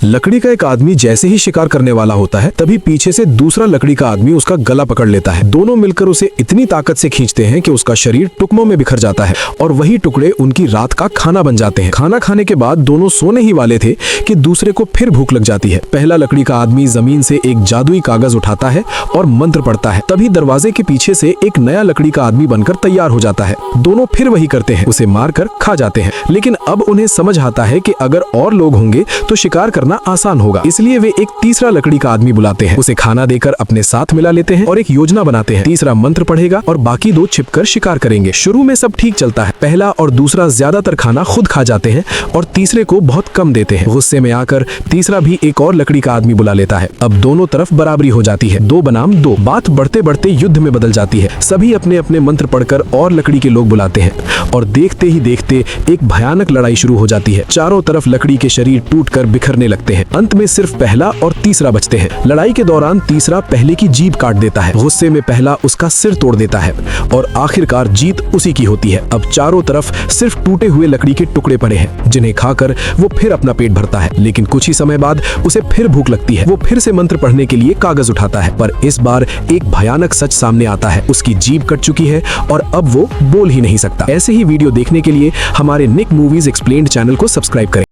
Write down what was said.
लकड़ी का एक आदमी जैसे ही शिकार करने वाला होता है तभी पीछे से दूसरा लकड़ी का आदमी उसका गला पकड़ लेता है। दोनों मिलकर उसे इतनी ताकत से खींचते हैं कि उसका शरीर टुकड़ों में बिखर जाता है और वही टुकड़े उनकी रात का खाना बन जाते हैं। खाना खाने के बाद दोनों सोने ही वाले थे कि दूसरे को फिर भूख लग जाती है। पहला लकड़ी का आदमी जमीन से एक जादुई कागज उठाता है और मंत्र पढ़ता है। तभी दरवाजे के पीछे से एक नया लकड़ी का आदमी बनकर तैयार हो जाता है। दोनों फिर वही करते हैं, उसे मारकर खा जाते हैं। लेकिन अब उन्हें समझ आता है कि अगर और लोग होंगे तो शिकार करना आसान होगा, इसलिए वे एक तीसरा लकड़ी का आदमी बुलाते हैं। उसे खाना देकर अपने साथ मिला लेते हैं और एक योजना बनाते हैं। तीसरा मंत्र पढ़ेगा और बाकी दो छिपकर शिकार करेंगे। शुरू में सब ठीक चलता है। पहला और दूसरा ज्यादातर खाना खुद खा जाते हैं और तीसरे को बहुत कम देते हैं। गुस्से में आकर तीसरा भी एक और लकड़ी का आदमी बुला लेता है। अब दोनों तरफ बराबरी हो जाती है, 2 बनाम 2। बात बढ़ते बढ़ते युद्ध में बदल जाती है। सभी अपने अपने मंत्र पढ़कर और लकड़ी के लोग बुलाते हैं और देखते ही देखते एक भयानक लड़ाई शुरू हो जाती है। चारों तरफ लकड़ी के शरीर टूटकर बिखरने लगते हैं। अंत में सिर्फ पहला और तीसरा बचते हैं। लड़ाई के दौरान तीसरा पहले की जीभ काट देता है। गुस्से में पहला उसका सिर तोड़ देता है और आखिरकार जीत उसी की होती है। अब चारों तरफ सिर्फ टूटे हुए लकड़ी के टुकड़े पड़े हैं, जिन्हें खाकर वो फिर अपना पेट भरता है। लेकिन कुछ ही समय बाद उसे फिर भूख लगती है। वो फिर से मंत्र पढ़ने के लिए कागज उठाता है, पर इस बार एक भयानक सच सामने आता है। उसकी जीभ कट चुकी है और अब वो बोल ही नहीं सकता। ऐसे ही वीडियो देखने के लिए हमारे निक मूवीज एक्सप्लेन्ड चैनल को सब्सक्राइब करें।